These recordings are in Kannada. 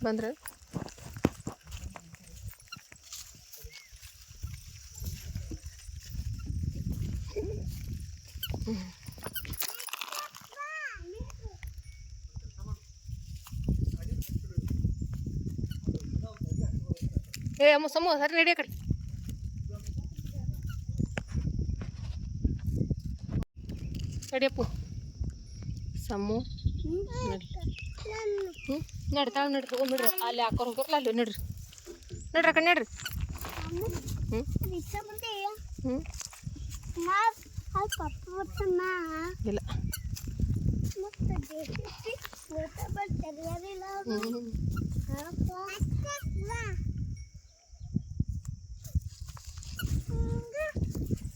ಬಂದ್ರೆ ಏ ಅಮ್ಮ ಸಮ ಸರಿ ನಡಿ ಕಡೆ ನಡಿಯಪ್ಪು ಸಮ್ಮು ನಡಿ ನಡಿ ತಾಳು ನಡ್ರಿ ಹೋಗ್ಬಿಡ್ರಿ ಅಲ್ಲಿ ಹಾಕೋರ್ ಹೋಗ್ರಲ್ಲ ಅಲ್ಲಿ ನಡ್ರಿ ನಡ್ರಿ ಅಕ್ಕ ನಡ್ರಿ ಇಲ್ಲ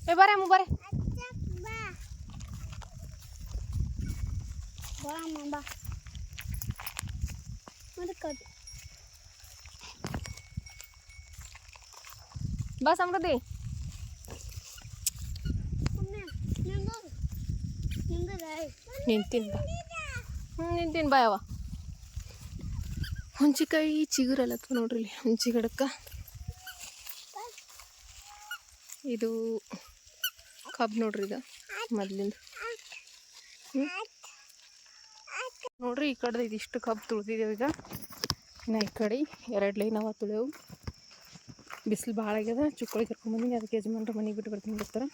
ಏ ಬಾರೆ ಅಮ್ಮ ಬಾರೆ ಬಾ ಸಮೃದ್ಧಿ ನಿಂತೀನಿ ಬಾ ನಿಂತೀನಿ ಬಾ ಯಾವ ಹುಂಚಿಕಾಯಿ ಚಿಗುರಲ್ಲತ್ವ ನೋಡ್ರಿ ಇಲ್ಲಿ ಹುಂಚಿ ಗಿಡಕ್ಕೆ ಇದು ಕಬ್ಬು ನೋಡ್ರಿ ಇದು ಮೊದ್ಲಿಂದ ನೋಡ್ರಿ ಈ ಕಡೆ ಇದಿಷ್ಟು ಕಬ್ಬು ತುಳಿದಿದ್ದೇವೆ ಈಗ ಇನ್ನು ಈ ಕಡೆ 2 ಲೈನ್ ಅವ ತುಳಿಯವು ಬಿಸಿಲು ಭಾಳ ಆಗ್ಯದ ಚುಕ್ಕಳಿ ಕರ್ಕೊಂಡ್ಬಂದಿನಿ ಅದಕ್ಕೆ ಯಜಮಾನ್ರ ಮನೆಗೆ ಬಿಟ್ಟು ಬರ್ತೀನಿ ಬರ್ತಾರೆ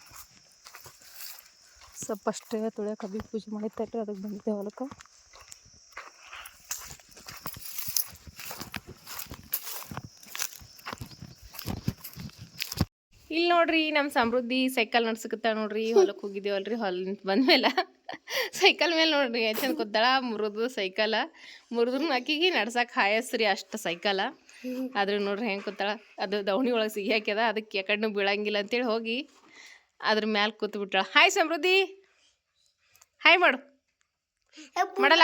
ಸ್ವಲ್ಪ ಅಷ್ಟೇ ತುಳಿಯೋ ಕಬ್ಬಿಗೆ ಪೂಜೆ ಮಾಡಿರ್ತಾರೆ ಅದಕ್ಕೆ ಬಂದಿದ್ದೆ ಹೊಲಕ್ಕೆ ಇಲ್ಲಿ ನೋಡ್ರಿ ನಮ್ಮ ಸಮೃದ್ಧಿ ಸೈಕಲ್ ನಡ್ಸಕತ್ತ ನೋಡ್ರಿ ಹೊಲಕ್ಕೆ ಹೋಗಿದ್ದೇವಲ್ರಿ ಹೊಲಿಂದ ಬಂದ್ಮೇಲೆ ಸೈಕಲ್ ಮೇಲೆ ನೋಡ್ರಿ ಚಂದ ಕೂತಾಳ ಮುರಿದು ಸೈಕಲ ಮುರಿದ್ರು ಆಕಿಗೆ ನಡ್ಸಕ್ಕೆ ಹಾಯಸ್ರಿ ಅಷ್ಟು ಸೈಕಲ ಆದ್ರೆ ನೋಡ್ರಿ ಹೆಂಗೆ ಕೂತಾಳ ಅದು ದವಣಿ ಒಳಗೆ ಸಿಗಿ ಹಾಕ್ಯದ ಅದಕ್ಕೆ ಯಾಕಡೆ ಬೀಳಂಗಿಲ್ಲ ಅಂತೇಳಿ ಹೋಗಿ ಅದ್ರ ಮ್ಯಾಲೆ ಕೂತು ಬಿಟ್ಟಾಳ ಹಾಯ್ ಸಮೃದ್ಧಿ ಹಾಯ್ ಮಾಡು ಮಾಡಲ್ಲ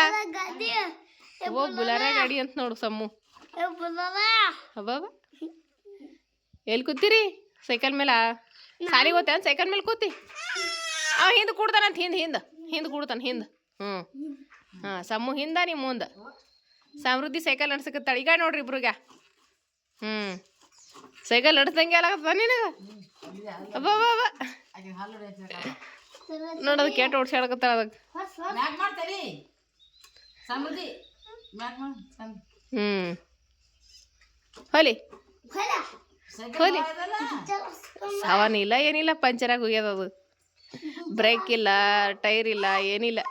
ಓ ಬುಲಾರ ಗಾಡಿ ಅಂತ ನೋಡು ಸಮ್ಮು ಹಬ್ಬ ಎಲ್ಲಿ ಕೂತೀರಿ ಸೈಕಲ್ ಮೇಲೆ ಸಾಲಿಗೆ ಹೋಗ್ತ ಸೈಕಲ್ ಮೇಲೆ ಕೂತಿ ಅವ ಹಿಂದೆ ಕೂಡ್ತಾನಂತ ಹಿಂದೆ ಕೂಡ್ತಾನೆ ಹಿಂದೆ ಹಾಂ ಸಮ್ಮು ಹಿಂದ ನೀ ಮುಂದೆ ಸಮೃದ್ಧಿ ಸೈಕಲ್ ನಡ್ಸಕತ್ತಾಳ ಈಗ ನೋಡ್ರಿ ಇಬ್ರಿಗ ಸೈಕಲ್ ನಡ್ಸಂಗೆ ಅಲಾಗತ್ತ ನಿನಗೆ ಅಬ್ಬ ನೋಡೋದು ಕೇಟ್ ಓಡ್ಸಾಡಕತ್ತಾಳ ಅದಕ್ಕೆ ಹೊಲಿ ಹೊಲಿ ಸಾವನಿಲ್ಲ ಏನಿಲ್ಲ ಪಂಚರಾಗಿ ಹೋಗ್ಯದ ಅದು ಬ್ರೇಕ್ ಇಲ್ಲ ಟೈರ್ ಇಲ್ಲ ಏನಿಲ್ಲ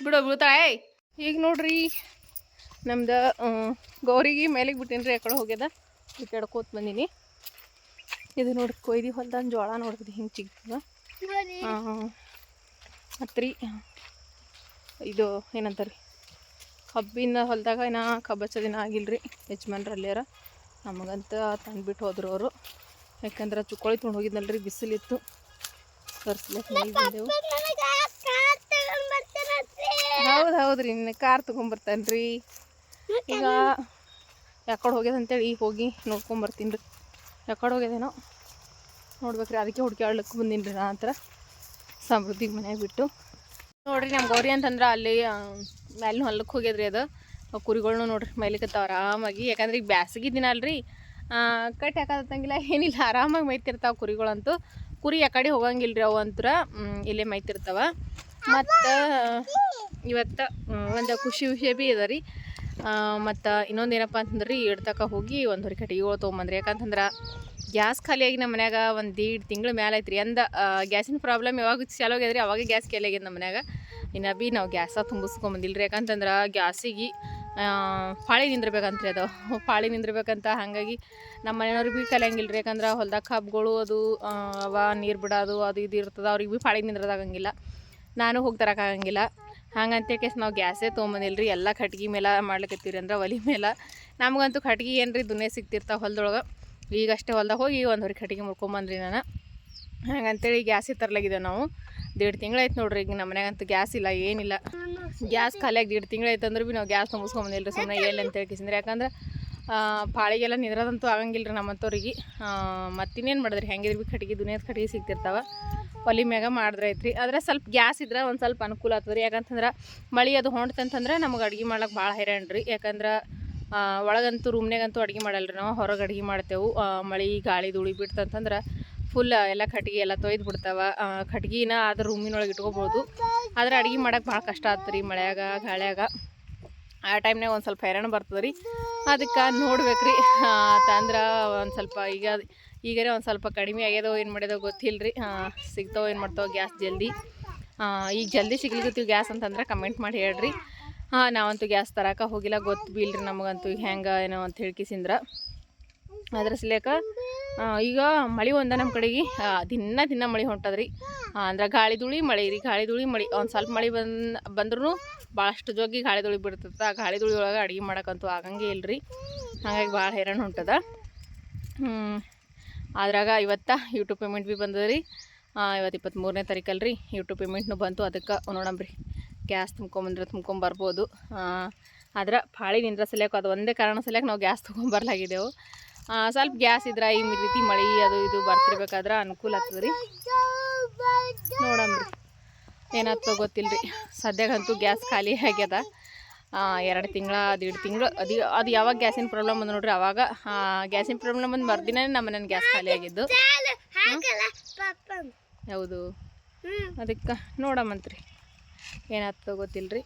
ಬಿಡೋ ಬೀಳ್ತಾಳೆ ಈಗ ನೋಡ್ರಿ ನಮ್ದು ಗೌರಿಗೆ ಮೇಲಿಗೆ ಬಿಟ್ಟಿನ್ರಿ ಆ ಕಡೆ ಹೋಗ್ಯದ ಈ ಕಡೆ ಕೂತ್ ಬಂದೀನಿ ಇದು ನೋಡ್ರಿ ಕೊಯ್ದು ಹೊಲ್ದಾನ ಜೋಳ ನೋಡ್ರಿ ಹಿಂಗೆ ಚಿಗ್ತದ ಮತ್ರಿ ಇದು ಏನಂತಾರೆ ಕಬ್ಬಿನ ಹೊಲದಾಗ ಏನೋ ಕಬ್ಬು ಹಚ್ಚೋ ದಿನ ಆಗಿಲ್ರಿ ಯಜಮಾನ್ರು ಅಲ್ಲಿಯಾರ ನಮಗಂತ ತಂದುಬಿಟ್ಟು ಹೋದ್ರು ಅವರು ಯಾಕಂದ್ರೆ ಚುಕ್ಕೋಳಿ ತೊಗೊಂಡು ಹೋಗಿದ್ನಲ್ರಿ ಬಿಸಿಲಿತ್ತು ತರ್ಸ್ಲಿಕ್ಕೆ ನೀರು ಬಂದೆವು ಹೌದ್ರಿ ನಿನ್ನ ಕಾರ್ ತೊಗೊಂಬರ್ತಾನೆ ರೀ ಈಗ ಯಾಕಡೆ ಹೋಗ್ಯದ ಅಂತೇಳಿ ಈಗ ಹೋಗಿ ನೋಡ್ಕೊಂಬರ್ತೀನಿ ರೀ ಯಾಕಡೆ ಹೋಗ್ಯದೇನೋ ನೋಡ್ಬೇಕ್ರಿ ಅದಕ್ಕೆ ಹುಡ್ಕ್ಯಾಡ್ಲಿಕ್ಕೆ ಬಂದೀನಿ ರೀ ನಾ ಹತ್ರ ಸಮೃದ್ಧಿಗೆ ಮನೆಯಾಗ ಬಿಟ್ಟು ನೋಡ್ರಿ ನಮ್ಮ ಗೌರಿ ಅಂತಂದ್ರೆ ಅಲ್ಲಿ ಮ್ಯಾಲಿನ ಹೊಲಕ್ಕೆ ಹೋಗ್ಯದ್ರಿ ಅದು ಕುರಿಗಳ್ನು ನೋಡ್ರಿ ಮೈಲಿಕತ್ತಾವ ಆರಾಮಾಗಿ ಯಾಕಂದ್ರೆ ಈಗ ಬ್ಯಾಸಿಗೆ ದಿನ ಅಲ್ರಿ ಕಟ್ ಹಾಕೋದಂಗಿಲ್ಲ ಏನಿಲ್ಲ ಆರಾಮಾಗಿ ಮೈತಿರ್ತಾವೆ ಕುರಿಗಳಂತೂ ಕುರಿ ಆ ಕಡೆ ಹೋಗಂಗಿಲ್ಲ ರೀ ಅವು ಅಂತರ ಇಲ್ಲೇ ಮೈತಿರ್ತಾವ ಮತ್ತು ಇವತ್ತು ಒಂದು ಖುಷಿ ವಿಷಯ ಭೀ ಅದ ರೀ ಮತ್ತು ಇನ್ನೊಂದು ಏನಪ್ಪ ಅಂತಂದ್ರೆ ರೀ ಇಡ್ತಕ್ಕ ಹೋಗಿ ಒಂದು ಹೊರ ಕಟ್ಟಿಗೆಗಳು ತೊಗೊಂಬಂದ್ರಿ ಯಾಕಂತಂದ್ರೆ ಗ್ಯಾಸ್ ಖಾಲಿಯಾಗಿ ನಮ್ಮ ಮನ್ಯಾಗ ಒಂದು 1.5 ತಿಂಗಳು ಮೇಲೆ ಐತ್ರಿ ಗ್ಯಾಸಿನ ಪ್ರಾಬ್ಲಮ್ ಯಾವಾಗ ಚಾಲು ಆಗ್ಯದ್ರಿ ಅವಾಗ ಗ್ಯಾಸ್ ಖಾಲಿ ಆಗ್ಯದ ನಮ್ಮ ಮನ್ಯಾಗ ಇನ್ನು ಭೀ ನಾವು ಗ್ಯಾಸ ತುಂಬಿಸ್ಕೊಂಬಂದಿಲ್ಲ ರೀ ಯಾಕಂತಂದ್ರೆ ಗ್ಯಾಸಿಗೆ ಪಾಳಿ ನಿಂದಿರ್ಬೇಕಂತ್ರಿ ಅದು ಪಾಳಿ ನಿಂದಿರ್ಬೇಕಂತ ಹಾಗಾಗಿ ನಮ್ಮ ಮನೆಯವ್ರಿಗೆ ಭೀ ಕಲಿಯಂಗಿಲ್ಲ ರೀ ಯಾಕಂದ್ರೆ ಹೊಲ್ದಾಗ ಕಬ್ಬುಗಳು ಅದು ಅವ ನೀರು ಬಿಡೋದು ಅದು ಇದು ಇರ್ತದೆ ಅವ್ರಿಗೆ ಭೀ ಪಾಳಿ ನಿಂದ್ರದಾಗಂಗಿಲ್ಲ ನಾನು ಹೋಗಿ ತರೋಕ್ಕಾಗಂಗಿಲ್ಲ ಹಂಗಂತ ಕೇಸ್ ನಾವು ಗ್ಯಾಸೇ ತೊಗೊಂಬಂದಿಲ್ಲ ರೀ ಎಲ್ಲ ಕಟ್ಗೆ ಮೇಲೆ ಮಾಡ್ಲಿಕ್ಕತ್ತೀವಿ ಅಂದ್ರೆ ಒಲೆ ಮೇಲೆ ನಮಗಂತೂ ಕಟ್ಗೆ ಏನು ರೀ ದುನಿಯಾ ಸಿಗ್ತಿರ್ತಾವೆ ಹೊಲದೊಳಗೆ ಈಗಷ್ಟೇ ಹೊಲ್ದಾಗ ಹೋಗಿ ಒಂದು ಹೊರ ಕಟ್ಗೆ ಮುರ್ಕೊಂಬಂದ್ರಿ ನಾನು ಹಾಗಂತೇಳಿ ಗ್ಯಾಸೇ ತರಲಾಗಿದೆ ನಾವು 1.5 ತಿಂಗಳಾಯ್ತು ನೋಡ್ರಿ ಈಗ ನಮ್ಮ ಮನ್ಯಾಗಂತೂ ಗ್ಯಾಸ್ ಇಲ್ಲ ಏನಿಲ್ಲ ಗ್ಯಾಸ್ ಖಾಲಿಯಾಗಿ 1.5 ತಿಂಗಳಾಯ್ತು ಅಂದ್ರೆ ಭೀ ನಾವು ಗ್ಯಾಸ್ ತುಂಬಿಸ್ಕೊಂಬಂದಿಲ್ಲ ರೀ ಸುಮ್ಮನೆ ಎಲ್ಲಿ ಅಂತ ಹೇಳ್ಕಿಸಿದ್ರೆ ಯಾಕಂದ್ರೆ ಪಾಳಿಗೆಲ್ಲ ನಿದ್ರದಂತೂ ಆಗಂಗಿಲ್ಲ ರೀ ನಮ್ಮಂಥವ್ರಿಗೆ ಮತ್ತಿನ್ನೇನು ಮಾಡಿದ್ರಿ ಹೆಂಗಿದ್ರು ಭೀ ಕಟ್ಗೆ ದುನಿಯಾದ ಕಟ್ಗೆ ಸಿಗ್ತಿರ್ತಾವೆ ಒಲೆ ಮ್ಯಾಗ ಮಾಡಿದ್ರೆ ಐತ್ರಿ ಆದರೆ ಸ್ವಲ್ಪ ಗ್ಯಾಸ್ ಇದ್ರೆ ಒಂದು ಸ್ವಲ್ಪ ಅನುಕೂಲ ಆಗ್ತದೆ ರೀ ಯಾಕಂತಂದ್ರೆ ಮಳೆ ಅದು ಹೊಂಟ್ತಂತಂದ್ರೆ ನಮಗೆ ಅಡುಗೆ ಮಾಡ್ಲಿಕ್ಕೆ ಭಾಳ ಹೈರಾಣ ರೀ ಯಾಕಂದ್ರೆ ಒಳಗಂತೂ ರೂಮ್ನಾಗಂತೂ ಅಡುಗೆ ಮಾಡಲ್ರಿ ನಾವು, ಹೊರಗೆ ಅಡುಗೆ ಮಾಡ್ತೇವೆ. ಮಳೆ ಗಾಳಿ ಧೂಳಿ ಬಿಡ್ತಂತಂದ್ರೆ ಫುಲ್ ಎಲ್ಲ ಕಟ್ಗೆ ಎಲ್ಲ ತೊಯ್ದು ಬಿಡ್ತಾವೆ. ಕಟ್ಗಿನ ಅದ್ರ ರೂಮಿನೊಳಗೆ ಇಟ್ಕೋಬೋದು. ಆದ್ರೆ ಅಡುಗೆ ಮಾಡೋಕೆ ಭಾಳ ಕಷ್ಟ ಆಗ್ತದೆ ರೀ ಮಳೆಯಾಗ ಗಾಳಿಯಾಗ. ಆ ಟೈಮ್ನಾಗ ಒಂದು ಸ್ವಲ್ಪ ಹೈರಾಣ ಬರ್ತದೆ ರೀ. ಅದಕ್ಕೆ ನೋಡ್ಬೇಕು ರೀ. ತಂದ್ರೆ ಒಂದು ಸ್ವಲ್ಪ ಈಗನೇ ಒಂದು ಸ್ವಲ್ಪ ಕಡಿಮೆ ಆಗ್ಯದೋ ಏನು ಮಾಡ್ಯದೋ ಗೊತ್ತಿಲ್ಲ ರೀ. ಸಿಗ್ತಾವೆ ಏನು ಮಾಡ್ತಾವೆ ಗ್ಯಾಸ್ ಜಲ್ದಿ. ಈಗ ಜಲ್ದಿ ಸಿಗ್ಲಿಕ್ಕತ್ತೀವಿ ಗ್ಯಾಸ್ ಅಂತಂದ್ರೆ ಕಮೆಂಟ್ ಮಾಡಿ ಹೇಳ್ರಿ. ನಾವಂತೂ ಗ್ಯಾಸ್ ತರಕ್ಕೆ ಹೋಗಿಲ್ಲ, ಗೊತ್ತು ಬೀಳ್ರಿ ನಮಗಂತೂ ಹೆಂಗೆ ಏನೋ ಅಂತ ಹೇಳ್ಕಿಸಿಂದ್ರೆ. ಅದ್ರ ಸಲೇಕ ಈಗ ಮಳೆ ನಮ್ಮ ಕಡೆಗೆ ದಿನ ಮಳೆ ಹೊಂಟದ್ರಿ. ಅಂದ್ರೆ ಗಾಳಿ ಧೂಳಿ ಮಳೆ ರೀ, ಗಾಳಿ ಧೂಳಿ ಮಳೆ. ಒಂದು ಸ್ವಲ್ಪ ಮಳೆ ಬಂದ್ರೂ ಭಾಳಷ್ಟು ಜೋಗಿ ಗಾಳಿ ಧೂಳಿ ಬಿಡ್ತದೆ. ಆ ಗಾಳಿ ಧೂಳಿ ಒಳಗೆ ಅಡುಗೆ ಮಾಡೋಕ್ಕಂತೂ ಆಗಂಗೆ ಇಲ್ಲರಿ. ಹಾಗಾಗಿ ಭಾಳ ಹೈರಾಣ ಹೊಂಟದ. ಅದ್ರಾಗ ಇವತ್ತು ಯೂಟ್ಯೂಬ್ ಪೇಮೆಂಟ್ ಭೀ ಬಂದದ ರೀ. ಇವತ್ತು 23ನೇ ತಾರೀಕಲ್ರಿ ಯೂಟ್ಯೂಬ್ ಪೇಮೆಂಟ್ನು ಬಂತು. ಅದಕ್ಕೆ ನೋಡಂಬ್ರಿ ಗ್ಯಾಸ್ ತುಂಬ್ಕೊಂಬರ್ಬೋದು. ಆದ್ರೆ ಪಾಳಿ ನಿಂದ್ರ ಸಲ್ಯಾಕ ಅದು ಒಂದೇ ಕಾರಣ ಸಲ್ಯಾಕ ನಾವು ಗ್ಯಾಸ್ ತೊಗೊಂಬರ್ಲಾಗಿದ್ದೆವು. ಸ್ವಲ್ಪ ಗ್ಯಾಸ್ ಇದ್ರೆ ಈ ರೀತಿ ಮಳೆ ಅದು ಇದು ಬರ್ತಿರ್ಬೇಕಾದ್ರೆ ಅನುಕೂಲ ಆಗ್ತದೆ ರೀ. ನೋಡಂಬ್ರಿ ಏನಾಗ್ತೋ ಗೊತ್ತಿಲ್ಲ ರೀ. ಸದ್ಯಾಗಂತೂ ಗ್ಯಾಸ್ ಖಾಲಿ ಆಗ್ಯದ. 2 ತಿಂಗಳ 1.5 ತಿಂಗಳು ಅದು ಯಾವಾಗ ಗ್ಯಾಸಿನ ಪ್ರಾಬ್ಲಮ್ ಬಂದು ನೋಡ್ರಿ, ಅವಾಗ ಗ್ಯಾಸಿನ ಪ್ರಾಬ್ಲಮ್ ಬಂದು ಮರ್ದಿನೇ ನಮ್ಮ ಮನೇಲಿ ಗ್ಯಾಸ್ ಖಾಲಿ ಆಗಿದ್ದು. ಹೌದು, ಅದಕ್ಕೆ ನೋಡಮ್ಮಂತ್ರಿ ಏನಾಗ್ತೋ ಗೊತ್ತಿಲ್ಲ ರೀ.